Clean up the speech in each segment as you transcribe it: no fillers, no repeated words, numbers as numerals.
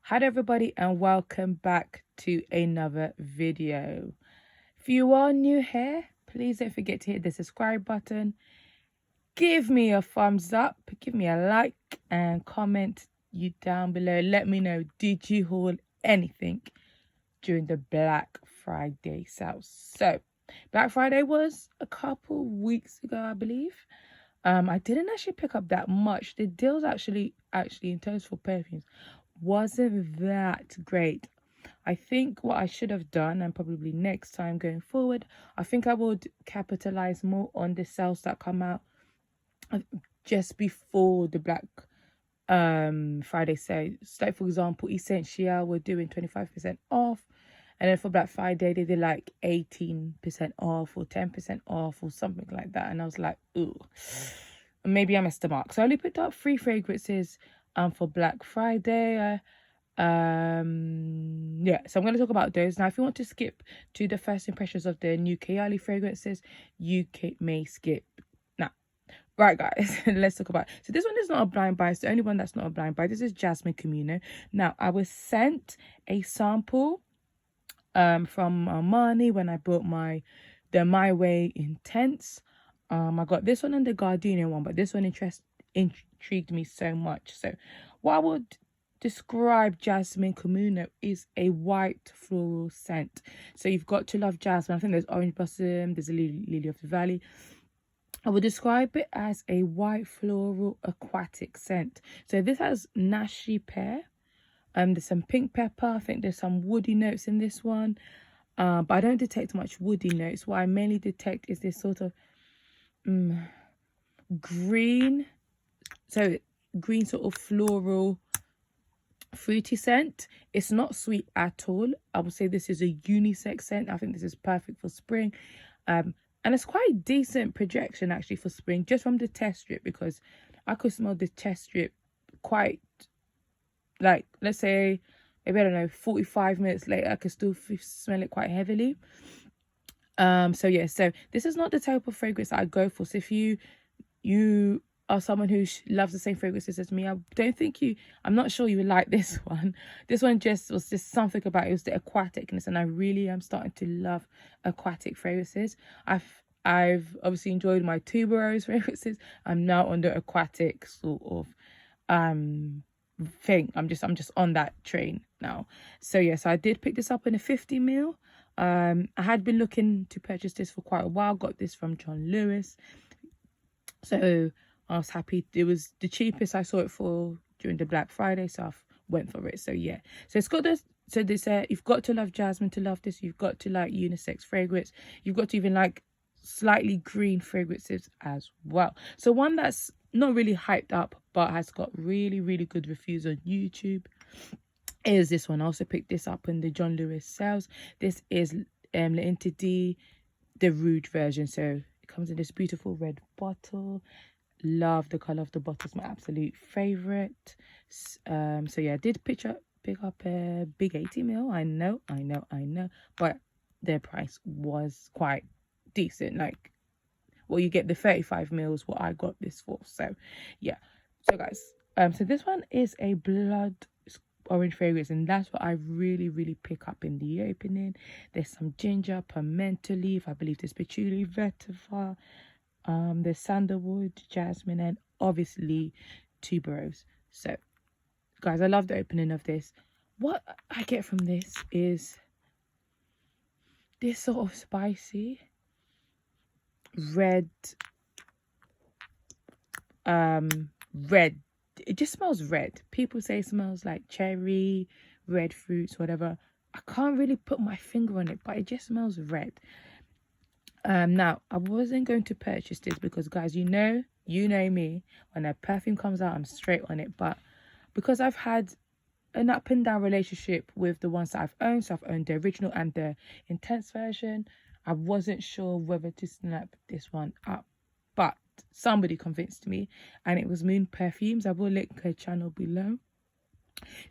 Hi everybody and welcome back to another video. If you are new here, please don't forget to hit the subscribe button. Give me a thumbs up, give me a like and comment you down below. Let me know, did you haul anything during the Black Friday sales? So Black Friday was a couple weeks ago, I believe. I didn't actually pick up that much. The deals actually in terms for perfumes wasn't that great. I think what I should have done, and probably next time going forward, I think I would capitalize more on the sales that come out just before the Black Friday sale. Like for example, Essential were doing 25% off, and then for Black Friday they did like 18% off or 10% off or something like that, and I was like, ooh, maybe I missed the mark. So I only picked up 3 fragrances for Black Friday. Yeah, so I'm going to talk about those now. If you want to skip to the first impressions of the new Kayali fragrances, you may skip now. Right, guys, let's talk about it. So this one is not a blind buy. It's the only one that's not a blind buy. This is Jasmine Communion. Now, I was sent a sample from Armani when I bought my Way Intense. I got this one and the Gardenia one, but this one intrigued me so much. So what I would describe Jasmine Communion is a white floral scent. So you've got to love jasmine. I think there's orange blossom, there's a lily of the valley. I would describe it as a white floral aquatic scent. So this has nashi pear. There's some pink pepper. I think there's some woody notes in this one. But I don't detect much woody notes. What I mainly detect is this sort of green. So green sort of floral fruity scent. It's not sweet at all. I would say this is a unisex scent. I think this is perfect for spring. And it's quite decent projection actually for spring, just from the test strip, because I could smell the test strip quite, like, let's say, maybe, I don't know, 45 minutes later, I could still smell it quite heavily. So yeah, so this is not the type of fragrance I go for. So if you are someone who loves the same fragrances as me, I'm not sure you would like this one. This one was just something about it. It was the aquaticness, and I really am starting to love aquatic fragrances. I've obviously enjoyed my tuberose fragrances. I'm now on the aquatic sort of thing. I'm just on that train now. So yes, I did pick this up in a 50ml. I had been looking to purchase this for quite a while. Got this from John Lewis, so I was happy. It was the cheapest I saw it for during the Black Friday, so I went for it. So yeah, so it's got this. So this, you've got to love jasmine to love this. You've got to like unisex fragrance. You've got to even like slightly green fragrances as well. So one that's not really hyped up but has got really, really good reviews on YouTube is this one. I also picked this up in the John Lewis sales. This is L'Entité, the Rouge version. So it comes in this beautiful red bottle. Love the color of the bottle. It's my absolute favorite. So yeah, I did pick up a big 80ml. I know, but their price was quite decent. Like, well, you get the 35ml what I got this for. So yeah, so guys, so this one is a blood orange fragrance, and that's what I really pick up in the opening. There's some ginger, pimento leaf, I believe there's patchouli, vetiver, there's sandalwood, jasmine, and obviously tuberose. So guys, I love the opening of this. What I get from this is this sort of spicy red, it just smells red. People say it smells like cherry, red fruits, whatever. I can't really put my finger on it, but it just smells red. Now I wasn't going to purchase this because, guys, you know me, when a perfume comes out I'm straight on it, but because I've had an up and down relationship with the ones that I've owned, so I've owned the original and the intense version, I wasn't sure whether to snap this one up, but somebody convinced me, and it was Moon Perfumes. I will link her channel below.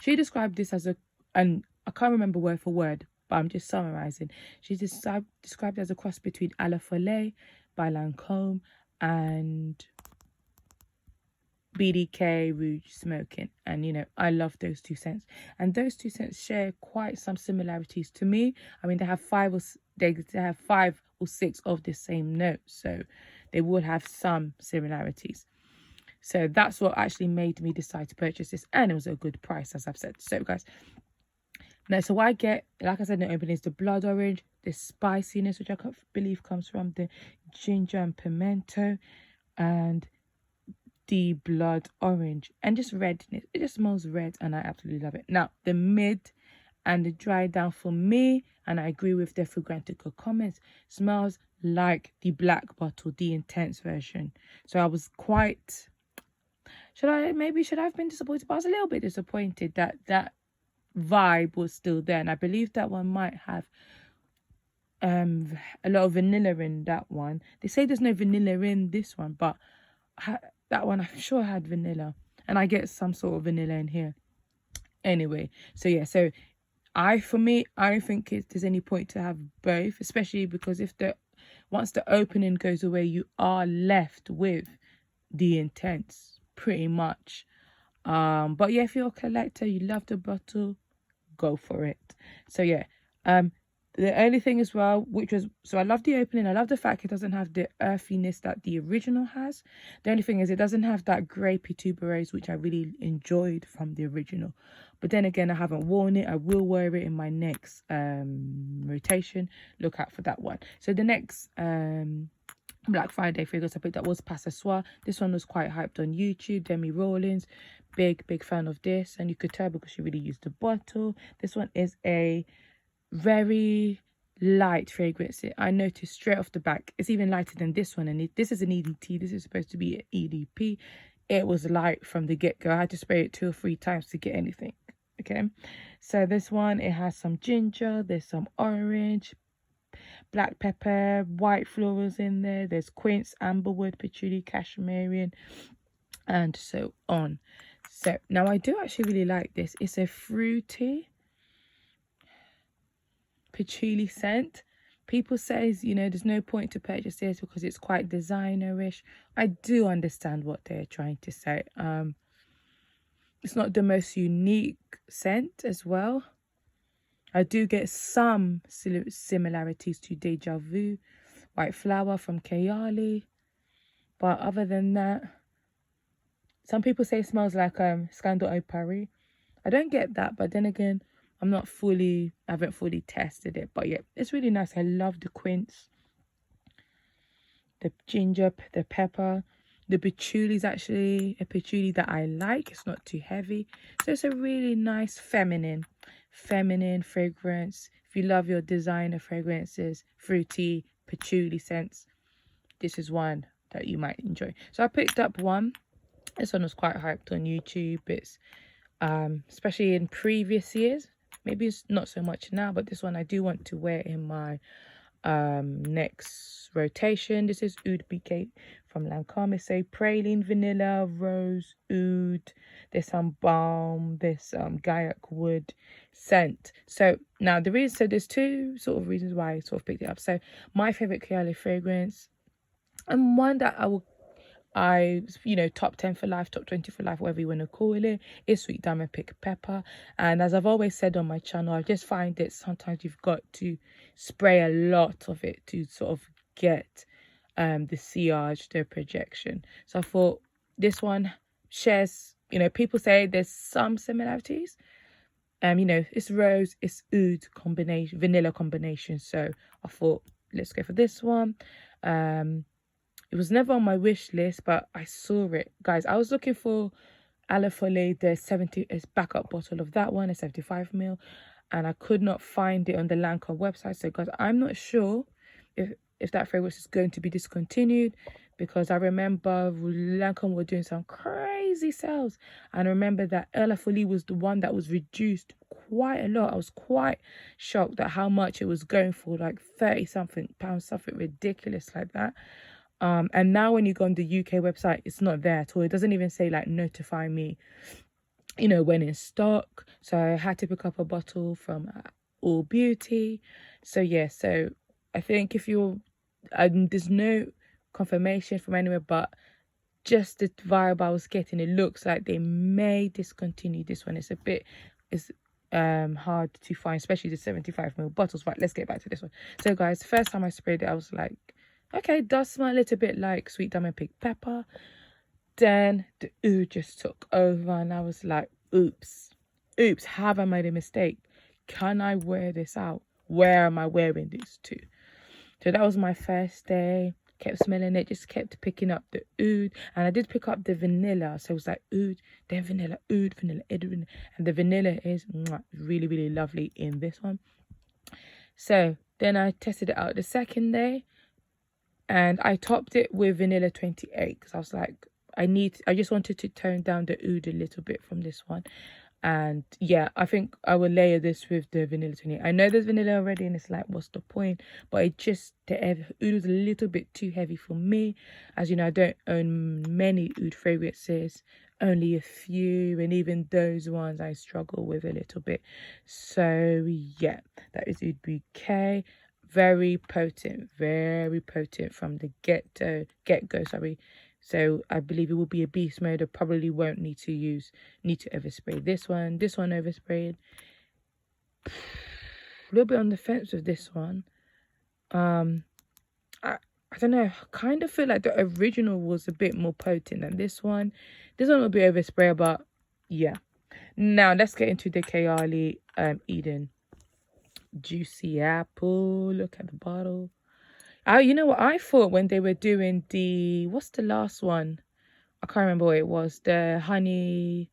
She described this as and I can't remember word for word, but I'm just summarizing. She described it as a cross between A La Folie by Lancôme and BDK Rouge Smoking. And, you know, I love those two scents. And those two scents share quite some similarities to me. I mean, they have five or six of the same notes. So they would have some similarities. So that's what actually made me decide to purchase this. And it was a good price, as I've said. So, guys, now, so what I get, like I said in the opening, is the blood orange, the spiciness, which I believe comes from the ginger and pimento, and the blood orange, and just redness. It just smells red, and I absolutely love it. Now, the mid and the dry down for me, and I agree with the Fragrantica comments, smells like the black bottle, the intense version. So I was quite, should I have been disappointed? But I was a little bit disappointed that that vibe was still there, and I believe that one might have a lot of vanilla in that one. They say there's no vanilla in this one, but that one I'm sure had vanilla, and I get some sort of vanilla in here anyway. So yeah, so for me I don't think there's any point to have both, especially because once the opening goes away, you are left with the intense pretty much. But yeah, if you're a collector, you love the bottle, go for it. So yeah, the only thing as well, so I love the opening. I love the fact it doesn't have the earthiness that the original has. The only thing is it doesn't have that grapey tuberose, which I really enjoyed from the original. But then again, I haven't worn it. I will wear it in my next rotation. Look out for that one. So the next Black Friday fragrance I picked up was Pas Ce Soir. This one was quite hyped on YouTube. Demi Rawlins, big fan of this, and you could tell because she really used the bottle. This one is a very light fragrance. I noticed straight off the back it's even lighter than this one, and this is an EDT. This is supposed to be an EDP. It was light from the get-go. I had to spray it 2 or 3 times to get anything. Okay, so this one, it has some ginger, there's some orange, black pepper, white florals in there, there's quince, amberwood, patchouli, cashmere, and so on. So now I do actually really like this. It's a fruity patchouli scent. People say, you know, there's no point to purchase this because it's quite designer-ish. I do understand what they're trying to say. It's not the most unique scent as well. I do get some similarities to Deja Vu, White Flower from Kayali. But other than that, some people say it smells like Scandal Eau Paris. I don't get that, but then again, I haven't fully tested it. But yeah, it's really nice. I love the quince, the ginger, the pepper. The patchouli is actually a patchouli that I like. It's not too heavy. So it's a really nice feminine fragrance. If you love your designer fragrances, fruity, patchouli scents, this is one that you might enjoy. So I picked up one. This one was quite hyped on YouTube. It's especially in previous years. Maybe it's not so much now, but this one I do want to wear in my next rotation. This is Oud Bouquet from Lancôme. It's a praline, vanilla, rose, oud. There's some balm, there's gaiac wood scent. So now there's 2 sort of reasons why I sort of picked it up. So my favorite Kayali fragrance, and one that top 10 for life, top 20 for life, whatever you want to call it, is Sweet Diamond Pick Pepper. And as I've always said on my channel, I just find that sometimes you've got to spray a lot of it to sort of get the sillage, the projection. So I thought this one shares, people say there's some similarities. It's rose, it's oud combination, vanilla combination. So I thought, let's go for this one. It was never on my wish list, but I saw it. Guys, I was looking for Ala Folie, the backup bottle of that one, a 75ml, and I could not find it on the Lancôme website. So, guys, I'm not sure if that fragrance is going to be discontinued, because I remember Lancôme were doing some crazy sales. And I remember that Ala Folie was the one that was reduced quite a lot. I was quite shocked at how much it was going for, like 30-something pounds, something ridiculous like that. And now when you go on the UK website, it's not there at all. It doesn't even say like notify me, when in stock. So I had to pick up a bottle from All Beauty. So yeah, so I think if you're, there's no confirmation from anywhere, but just the vibe I was getting. It looks like they may discontinue this one. It's hard to find, especially the 75ml bottles. Right, let's get back to this one. So guys, first time I sprayed it, I was like, okay, it does smell a little bit like sweet diamond pink pepper. Then the oud just took over, and I was like, oops, have I made a mistake? Can I wear this out? Where am I wearing this to? So that was my first day. Kept smelling it, just kept picking up the oud, and I did pick up the vanilla. So it was like oud, then vanilla, oud, vanilla, and the vanilla is really, really lovely in this one. So then I tested it out the second day, and I topped it with vanilla 28 because I was like, I just wanted to tone down the oud a little bit from this one. And yeah, I think I will layer this with the vanilla 28. I know there's vanilla already, and it's like, what's the point? But it just, the oud was a little bit too heavy for me. As you know, I don't own many oud fragrances, only a few, and even those ones I struggle with a little bit. So yeah, that is Oud Bouquet. Very potent from the get-go, sorry. So I believe it will be a beast mode. I probably won't need to overspray this one. This one oversprayed. A little bit on the fence with this one. I don't know. I kind of feel like the original was a bit more potent than this one. This one will be overspray, but yeah. Now let's get into the Kayali Eden Juicy Apple. Look at the bottle. You know what I thought when they were doing what's the last one? I can't remember what it was. The honey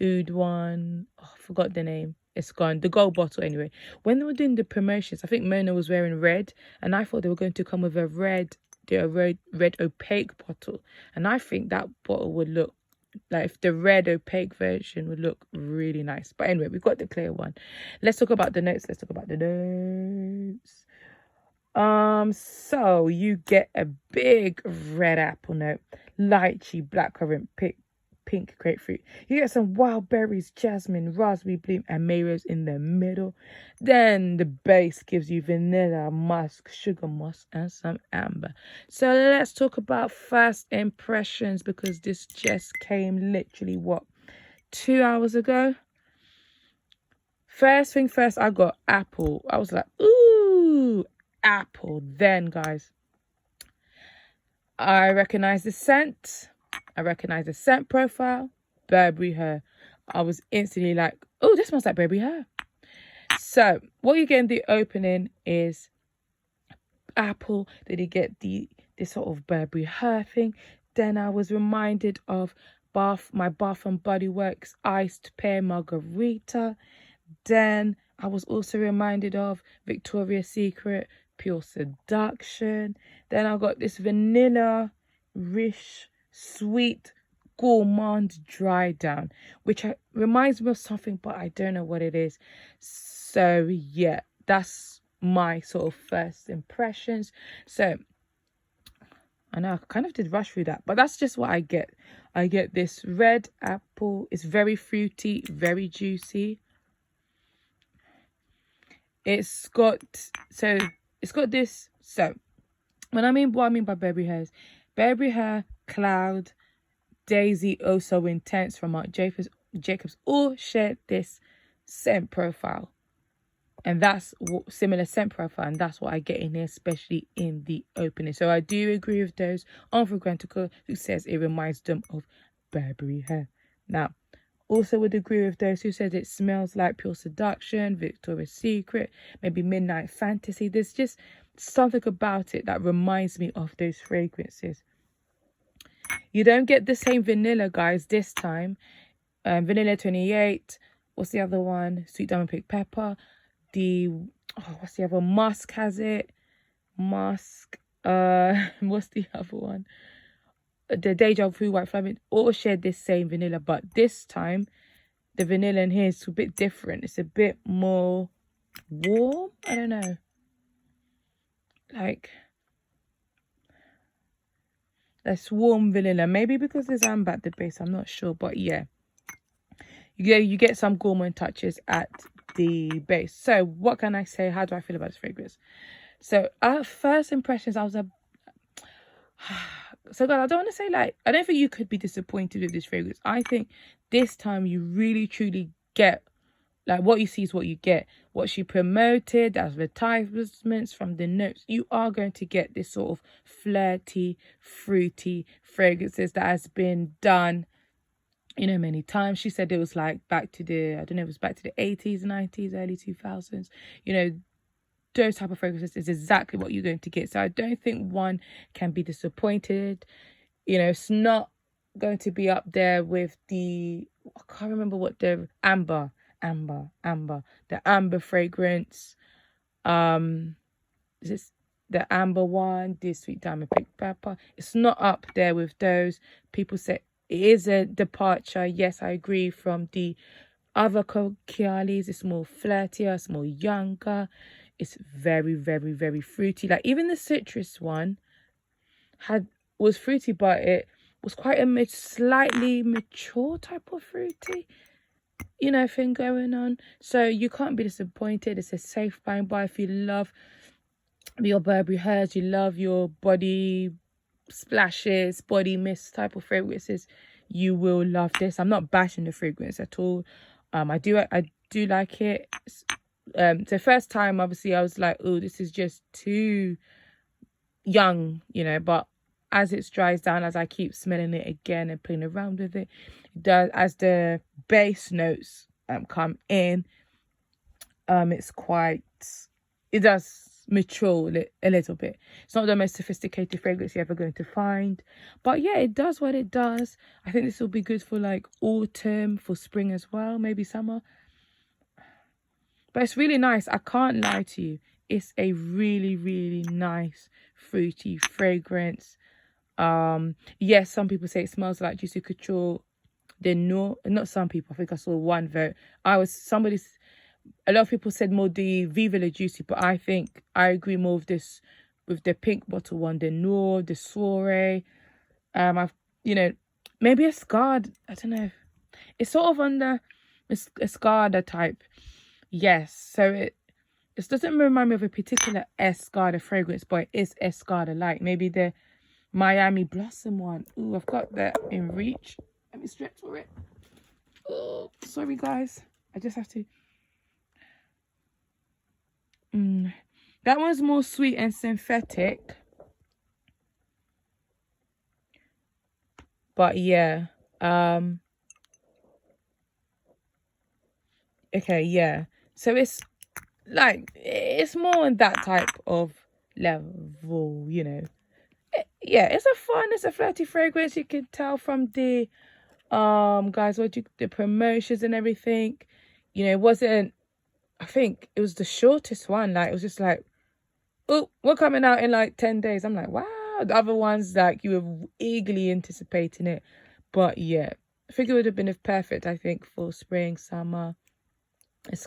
oud one. Oh, I forgot the name. It's gone. The gold bottle anyway. When they were doing the promotions, I think Mona was wearing red, and I thought they were going to come with a red opaque bottle. And I think that bottle would look like, the red opaque version would look really nice. But anyway, we've got the clear one. Let's talk about the notes. So you get a big red apple note, lychee, blackcurrant, pink grapefruit. You get some wild berries, jasmine, raspberry bloom, and Mayros in the middle. Then the base gives you vanilla, musk, sugar moss, and some amber. So let's talk about first impressions, because this just came literally 2 hours ago. First thing first, I got apple. I was like, ooh, apple. Then guys, I recognize the scent. I recognize the scent profile. Burberry hair. I was instantly like, oh, this smells like Burberry hair. So what you get in the opening is apple. Then you get this sort of Burberry hair thing. Then I was reminded of my Bath and Body Works iced pear margarita. Then I was also reminded of Victoria's Secret Pure Seduction. Then I got this vanilla rich sweet gourmand dry down, which reminds me of something, but I don't know what it is. So yeah, that's my sort of first impressions. So I know I kind of did rush through that, but that's just what I get. I get this red apple. It's very fruity, very juicy. It's got this. So what I mean by Burberry hair is Burberry hair, Cloud, Daisy, Oh So Intense from Marc Jacobs all share this scent profile. And that's similar scent profile, and that's what I get in here, especially in the opening. So I do agree with those on Fragrantica who says it reminds them of Burberry hair. Now, also would agree with those who said it smells like Pure Seduction, Victoria's Secret, maybe Midnight Fantasy. There's just something about it that reminds me of those fragrances. You don't get the same vanilla, guys, this time. Vanilla 28. What's the other one? Sweet Diamond Pink Pepper. What's the other one? Musk has it. Musk. What's the other one? The Deja Vu White Flamin' all share this same vanilla, but this time the vanilla in here is a bit different. It's a bit more warm. I don't know. Like, that's warm vanilla. Maybe because there's amber at the base. I'm not sure, but yeah. You get some gourmand touches at the base. So what can I say? How do I feel about this fragrance? So at first impressions, I So guys, I don't want to say like, I don't think you could be disappointed with this fragrance. I think this time you really truly get, like, what you see is what you get. What she promoted, advertisements, from the notes, you are going to get this sort of flirty, fruity fragrances that has been done, you know, many times. She said it was like back to the, I don't know, it was back to the 80s, 90s, early 2000s. You know, those type of fragrances is exactly what you're going to get. So I don't think one can be disappointed. You know, it's not going to be up there with the, I can't remember what the amber, the amber fragrance. Is this the amber one, this sweet diamond pink pepper? It's not up there with those. People say it is a departure. Yes, I agree, from the other Kayalis. It's more flirtier, it's more younger. It's very, very, very fruity. Like, even the citrus one was fruity, but it was quite a slightly mature type of fruity, you know, thing going on. So you can't be disappointed. It's a safe bang buy if you love your Burberry hairs, you love your body splashes, body mist type of fragrances. You will love this. I'm not bashing the fragrance at all. I do like it. So first time, obviously, I was like, oh, this is just too young, you know, but as it dries down, as I keep smelling it again and playing around with it, it does, as the base notes come in, it does mature a little bit. It's not the most sophisticated fragrance you're ever going to find, but yeah, it does what it does. I think this will be good for like autumn, for spring as well, maybe summer. But it's really nice. I can't lie to you. It's a really, really nice fruity fragrance. Yes, some people say it smells like Juicy Couture. Not some people. I think I saw one vote. A lot of people said more the Viva La Juicy, but I think I agree more with this, with the pink bottle one, the Noir, the Soiree. I've, you know, maybe a Escada. I don't know. It's sort of on the Escada type. Yes, so it doesn't remind me of a particular Escada fragrance, but it is Escada like. Maybe the Miami Blossom one. Ooh, I've got that in reach. Let me stretch for it. Oh, sorry guys. I just have to. That one's more sweet and synthetic. But yeah. Okay, yeah. So it's like, it's more on that type of level, you know. Yeah, it's a flirty fragrance. You can tell from the guys, the promotions and everything. You know, it wasn't, I think it was the shortest one. Like, it was just like, oh, we're coming out in like 10 days. I'm like, wow. The other ones, like, you were eagerly anticipating it. But yeah, I think it would have been perfect, I think, for spring, summer. It's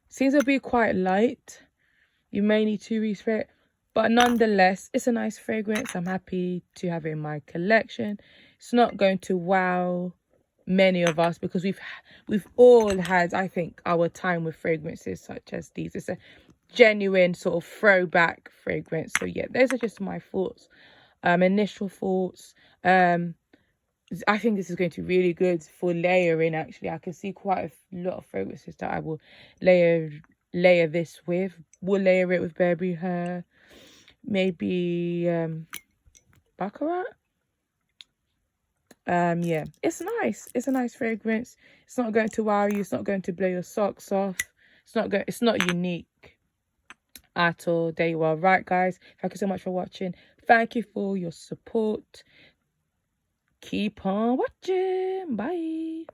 seems to be quite light. You may need 2 weeks for it, but nonetheless, it's a nice fragrance. I'm happy to have it in my collection. It's not going to wow many of us, because we've all had, I think, our time with fragrances such as these. It's a genuine sort of throwback fragrance. So yeah, those are just my thoughts, initial thoughts. I think this is going to be really good for layering. Actually, I can see quite a lot of fragrances that I will layer this with. We'll layer it with Burberry hair, maybe Baccarat. Yeah, it's nice. It's a nice fragrance. It's not going to wow you. It's not going to blow your socks off. It's not unique at all. There you are. Right, guys, thank you so much for watching. Thank you for your support. Keep on watching. Bye.